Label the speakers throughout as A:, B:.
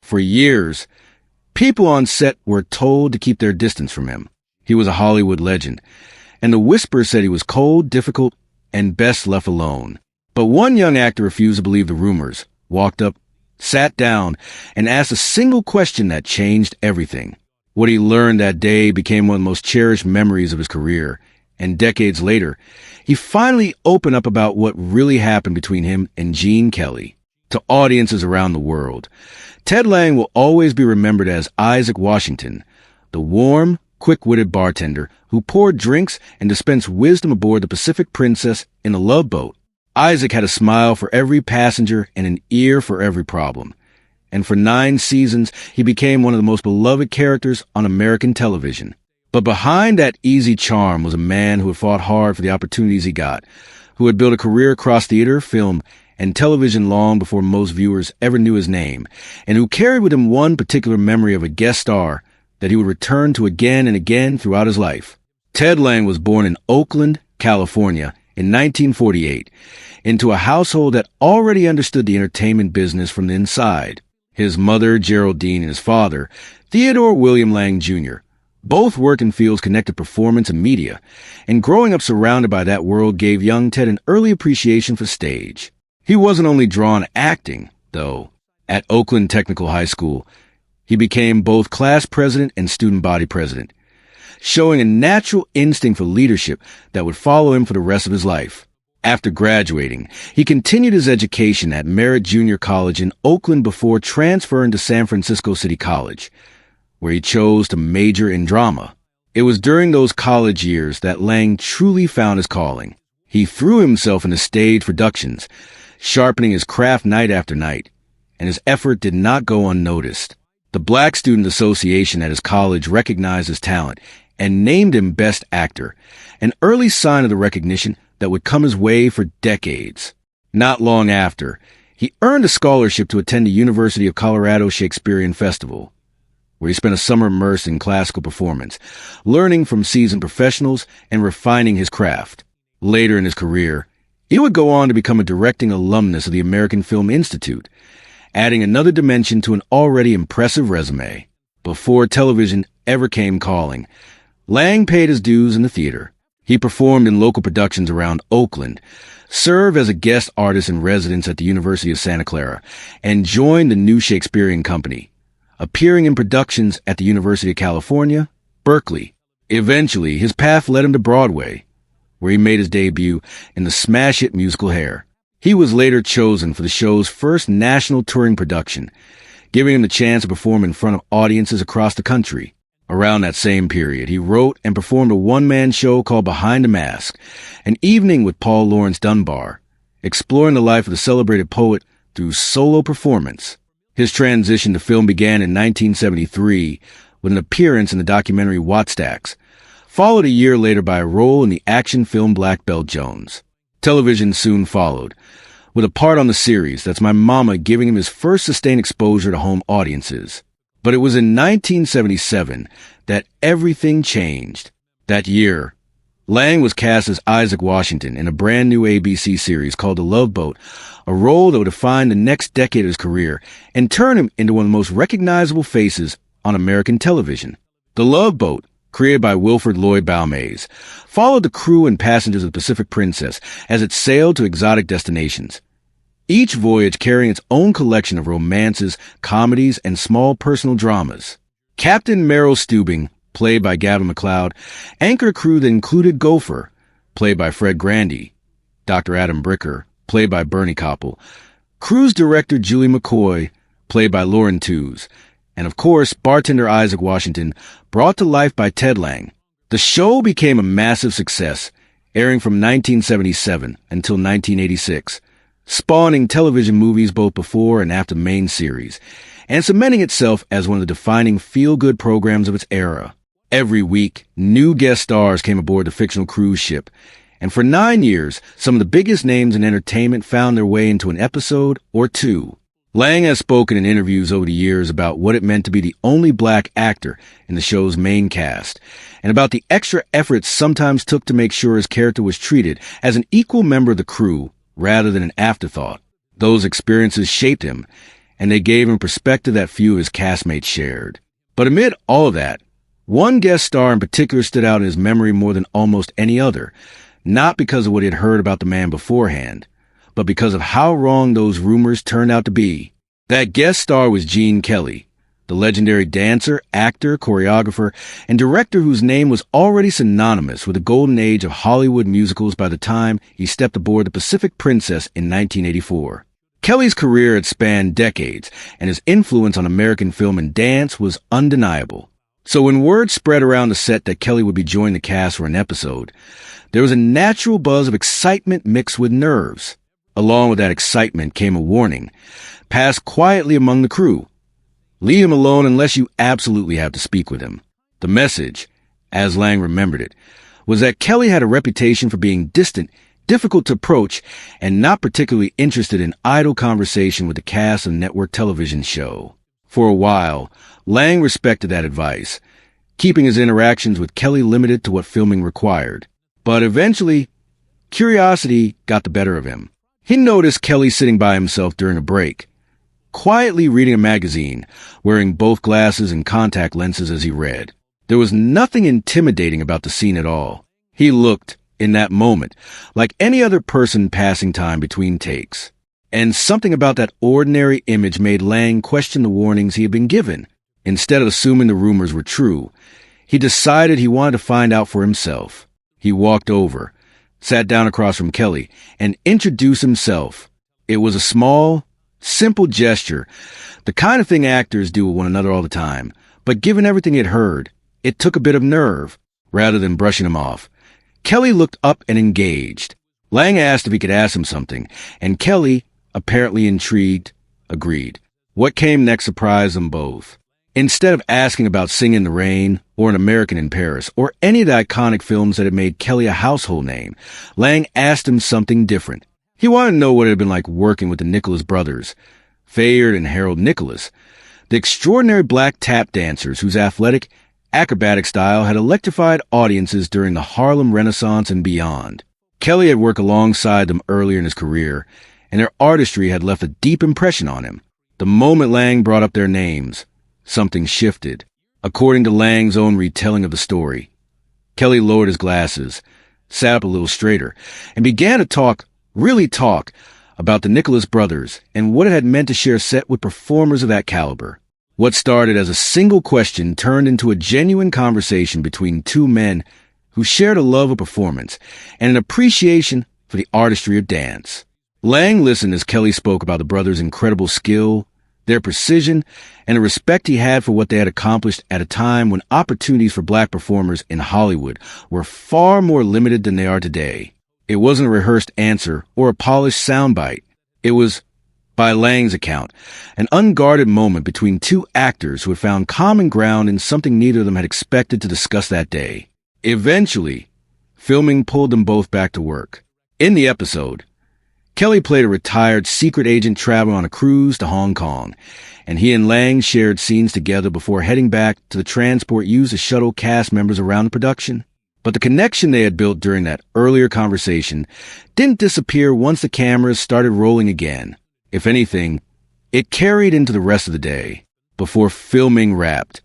A: For years, people on set were told to keep their distance from him. He was a Hollywood legend, and the whispers said he was cold, difficult, and best left alone. But one young actor refused to believe the rumors, walked up, sat down, and asked a single question that changed everything. What he learned that day became one of the most cherished memories of his career, and decades later, he finally opened up about what really happened between him and Gene Kelly. To audiences around the world, Ted Lange will always be remembered as Isaac Washington, the warm, quick-witted bartender who poured drinks and dispensed wisdom aboard the Pacific Princess in a Love Boat. Isaac had a smile for every passenger and an ear for every problem. And for 9 seasons, he became one of the most beloved characters on American television. But behind that easy charm was a man who had fought hard for the opportunities he got, who had built a career across theater, film, and television long before most viewers ever knew his name, and who carried with him one particular memory of a guest star that he would return to again and again throughout his life. Ted Lange was born in Oakland, California, in 1948, into a household that already understood the entertainment business from the inside. His mother, Geraldine, and his father, Theodore William Lange Jr., both worked in fields connected to performance and media, and growing up surrounded by that world gave young Ted an early appreciation for stage. He wasn't only drawn to acting, though. At Oakland Technical High School, he became both class president and student body president, showing a natural instinct for leadership that would follow him for the rest of his life. After graduating, he continued his education at Merritt Junior College in Oakland before transferring to San Francisco City College, where he chose to major in drama. It was during those college years that Lange truly found his calling. He threw himself into stage productions, sharpening his craft night after night, and his effort did not go unnoticed. The Black Student Association at his college recognized his talent and named him Best Actor, an early sign of the recognition that would come his way for decades. Not long after, he earned a scholarship to attend the University of Colorado Shakespearean Festival, where he spent a summer immersed in classical performance, learning from seasoned professionals and refining his craft. Later in his career, he would go on to become a directing alumnus of the American Film Institute, adding another dimension to an already impressive resume. Before television ever came calling, Lange paid his dues in the theater. He performed in local productions around Oakland, served as a guest artist in residence at the University of Santa Clara, and joined the New Shakespearean Company, appearing in productions at the University of California, Berkeley. Eventually, his path led him to Broadway, where he made his debut in the smash hit musical Hair. He was later chosen for the show's first national touring production, giving him the chance to perform in front of audiences across the country. Around that same period, he wrote and performed a one-man show called Behind the Mask, an evening with Paul Laurence Dunbar, exploring the life of the celebrated poet through solo performance. His transition to film began in 1973 with an appearance in the documentary Wattstax, followed a year later by a role in the action film Black Belt Jones. Television soon followed, with a part on the series That's My Mama giving him his first sustained exposure to home audiences. But it was in 1977 that everything changed. That year, Lange was cast as Isaac Washington in a brand new ABC series called The Love Boat, a role that would define the next decade of his career and turn him into one of the most recognizable faces on American television. The Love Boat, created by Wilfred Lloyd Balmays, followed the crew and passengers of the Pacific Princess as it sailed to exotic destinations, each voyage carrying its own collection of romances, comedies, and small personal dramas. Captain Merrill Steubing, played by Gavin MacLeod, anchored a crew that included Gopher, played by Fred Grandy, Dr. Adam Bricker, played by Bernie Koppel, cruise director Julie McCoy, played by Lauren Tews, and of course, bartender Isaac Washington, brought to life by Ted Lange. The show became a massive success, airing from 1977 until 1986, spawning television movies both before and after the main series, and cementing itself as one of the defining feel-good programs of its era. Every week, new guest stars came aboard the fictional cruise ship, and for 9 years, some of the biggest names in entertainment found their way into an episode or two. Lange has spoken in interviews over the years about what it meant to be the only black actor in the show's main cast, and about the extra effort it sometimes took to make sure his character was treated as an equal member of the crew rather than an afterthought. Those experiences shaped him, and they gave him perspective that few of his castmates shared. But amid all of that, one guest star in particular stood out in his memory more than almost any other, not because of what he had heard about the man beforehand, but because of how wrong those rumors turned out to be. That guest star was Gene Kelly, the legendary dancer, actor, choreographer, and director whose name was already synonymous with the golden age of Hollywood musicals by the time he stepped aboard the Pacific Princess in 1984. Kelly's career had spanned decades, and his influence on American film and dance was undeniable. So when word spread around the set that Kelly would be joining the cast for an episode, there was a natural buzz of excitement mixed with nerves. Along with that excitement came a warning, passed quietly among the crew. Leave him alone unless you absolutely have to speak with him. The message, as Lange remembered it, was that Kelly had a reputation for being distant, difficult to approach, and not particularly interested in idle conversation with the cast of the network television show. For a while, Lange respected that advice, keeping his interactions with Kelly limited to what filming required. But eventually, curiosity got the better of him. He noticed Kelly sitting by himself during a break, quietly reading a magazine, wearing both glasses and contact lenses as he read. There was nothing intimidating about the scene at all. He looked, in that moment, like any other person passing time between takes. And something about that ordinary image made Lange question the warnings he had been given. Instead of assuming the rumors were true, he decided he wanted to find out for himself. He walked over, sat down across from Kelly, and introduced himself. It was a small, simple gesture, the kind of thing actors do with one another all the time, but given everything he'd heard, it took a bit of nerve. Rather than brushing him off, Kelly looked up and engaged. Lange asked if he could ask him something, and Kelly, apparently intrigued, agreed. What came next surprised them both. Instead of asking about Singing in the Rain, or An American in Paris, or any of the iconic films that had made Kelly a household name, Lange asked him something different. He wanted to know what it had been like working with the Nicholas brothers, Fayard and Harold Nicholas, the extraordinary black tap dancers whose athletic, acrobatic style had electrified audiences during the Harlem Renaissance and beyond. Kelly had worked alongside them earlier in his career, and their artistry had left a deep impression on him. The moment Lange brought up their names, something shifted. According to Lange's own retelling of the story, Kelly lowered his glasses, sat up a little straighter, and began to really talk, about the Nicholas brothers and what it had meant to share a set with performers of that caliber. What started as a single question turned into a genuine conversation between two men who shared a love of performance and an appreciation for the artistry of dance. Lange listened as Kelly spoke about the brothers' incredible skill, their precision, and the respect he had for what they had accomplished at a time when opportunities for black performers in Hollywood were far more limited than they are today. It wasn't a rehearsed answer or a polished soundbite. It was, by Lange's account, an unguarded moment between two actors who had found common ground in something neither of them had expected to discuss that day. Eventually, filming pulled them both back to work. In the episode, Kelly played a retired secret agent traveling on a cruise to Hong Kong, and he and Lange shared scenes together before heading back to the transport used to shuttle cast members around the production. But the connection they had built during that earlier conversation didn't disappear once the cameras started rolling again. If anything, it carried into the rest of the day. Before filming wrapped,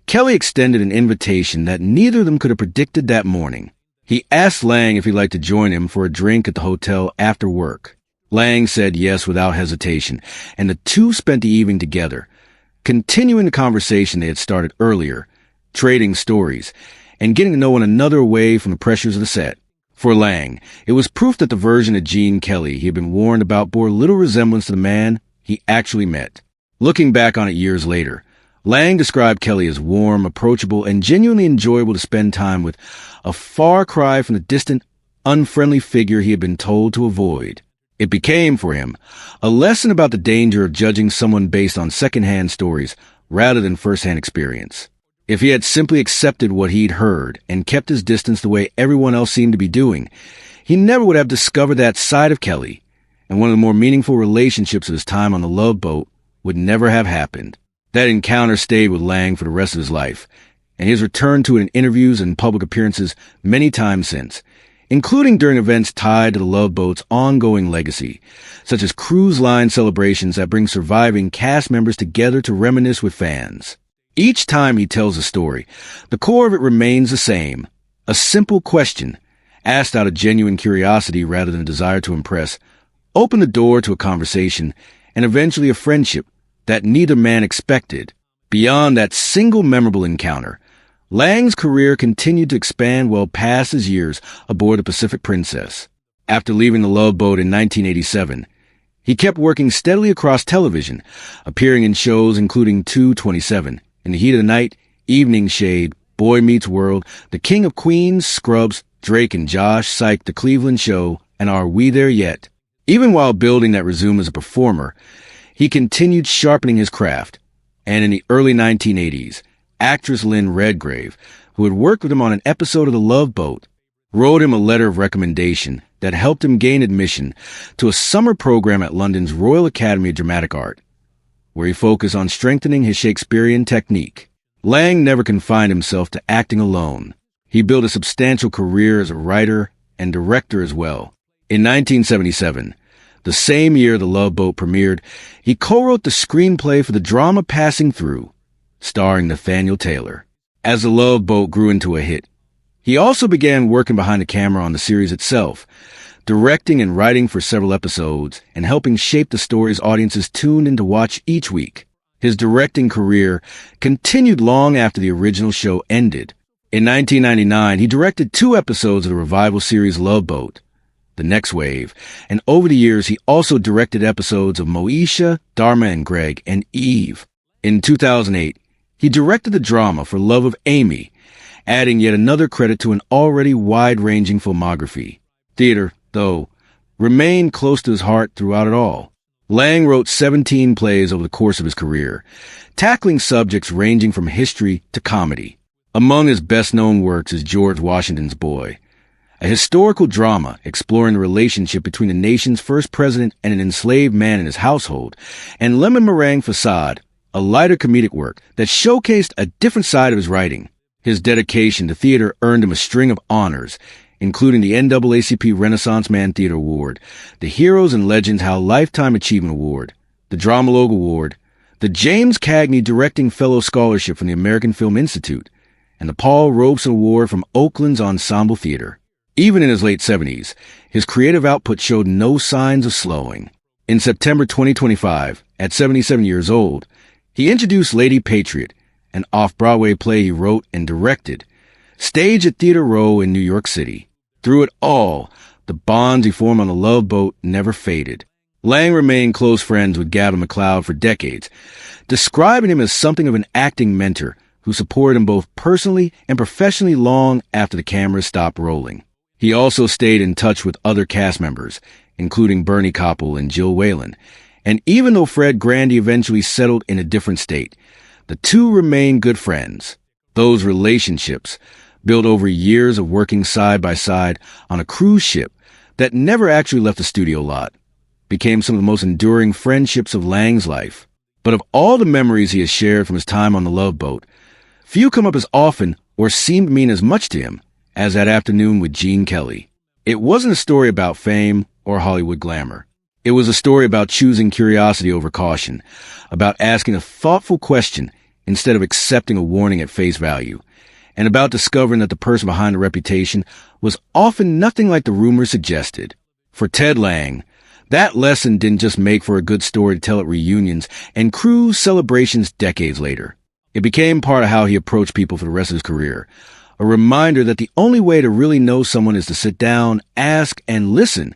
A: Kelly extended an invitation that neither of them could have predicted that morning. He asked Lange if he'd like to join him for a drink at the hotel after work. Lange said yes without hesitation, and the two spent the evening together, continuing the conversation they had started earlier, trading stories, and getting to know one another away from the pressures of the set. For Lange, it was proof that the version of Gene Kelly he had been warned about bore little resemblance to the man he actually met. Looking back on it years later, Lange described Kelly as warm, approachable, and genuinely enjoyable to spend time with, a far cry from the distant, unfriendly figure he had been told to avoid. It became, for him, a lesson about the danger of judging someone based on second-hand stories rather than first-hand experience. If he had simply accepted what he'd heard and kept his distance the way everyone else seemed to be doing, he never would have discovered that side of Kelly, and one of the more meaningful relationships of his time on the Love Boat would never have happened. That encounter stayed with Lange for the rest of his life, and he has returned to it in interviews and public appearances many times since. including during events tied to the Love Boat's ongoing legacy, such as cruise line celebrations that bring surviving cast members together to reminisce with fans. Each time he tells a story, the core of it remains the same: a simple question, asked out of genuine curiosity rather than a desire to impress, opened the door to a conversation and eventually a friendship that neither man expected. Beyond that single memorable encounter, Lange's career continued to expand well past his years aboard the Pacific Princess. After leaving the Love Boat in 1987, he kept working steadily across television, appearing in shows including 227, In the Heat of the Night, Evening Shade, Boy Meets World, The King of Queens, Scrubs, Drake and Josh, Psych, The Cleveland Show, and Are We There Yet? Even while building that resume as a performer, he continued sharpening his craft. And in the early 1980s, actress Lynn Redgrave, who had worked with him on an episode of The Love Boat, wrote him a letter of recommendation that helped him gain admission to a summer program at London's Royal Academy of Dramatic Art, where he focused on strengthening his Shakespearean technique. Lange never confined himself to acting alone. He built a substantial career as a writer and director as well. In 1977, the same year The Love Boat premiered, he co-wrote the screenplay for the drama Passing Through, starring Nathaniel Taylor. As The Love Boat grew into a hit, he also began working behind the camera on the series itself, directing and writing for several episodes and helping shape the stories audiences tuned in to watch each week. His directing career continued long after the original show ended. In 1999, he directed 2 episodes of the revival series Love Boat, The Next Wave, and over the years he also directed episodes of Moesha, Dharma and Greg, and Eve. In 2008, he directed the drama For Love of Amy, adding yet another credit to an already wide-ranging filmography. Theater, though, remained close to his heart throughout it all. Lange wrote 17 plays over the course of his career, tackling subjects ranging from history to comedy. Among his best-known works is George Washington's Boy, a historical drama exploring the relationship between the nation's first president and an enslaved man in his household, and Lemon Meringue Facade, a lighter comedic work that showcased a different side of his writing. His dedication to theater earned him a string of honors, including the NAACP Renaissance Man Theater Award, the Heroes and Legends How Lifetime Achievement Award, the Dramalogue Award, the James Cagney Directing Fellow Scholarship from the American Film Institute, and the Paul Robeson Award from Oakland's Ensemble Theater. Even in his late 70s, his creative output showed no signs of slowing. In September 2025, at 77 years old, he introduced Lady Patriot, an off-Broadway play he wrote and directed, staged at Theater Row in New York City. Through it all, the bonds he formed on the Love Boat never faded. Lange remained close friends with Gavin MacLeod for decades, describing him as something of an acting mentor who supported him both personally and professionally long after the cameras stopped rolling. He also stayed in touch with other cast members, including Bernie Koppel and Jill Whalen, and even though Fred Grandy eventually settled in a different state, the two remained good friends. Those relationships, built over years of working side by side on a cruise ship that never actually left the studio lot, became some of the most enduring friendships of Lange's life. But of all the memories he has shared from his time on the Love Boat, few come up as often or seem to mean as much to him as that afternoon with Gene Kelly. It wasn't a story about fame or Hollywood glamour. It was a story about choosing curiosity over caution, about asking a thoughtful question instead of accepting a warning at face value, and about discovering that the person behind the reputation was often nothing like the rumors suggested. For Ted Lange, that lesson didn't just make for a good story to tell at reunions and cruise celebrations decades later. It became part of how he approached people for the rest of his career, a reminder that the only way to really know someone is to sit down, ask, and listen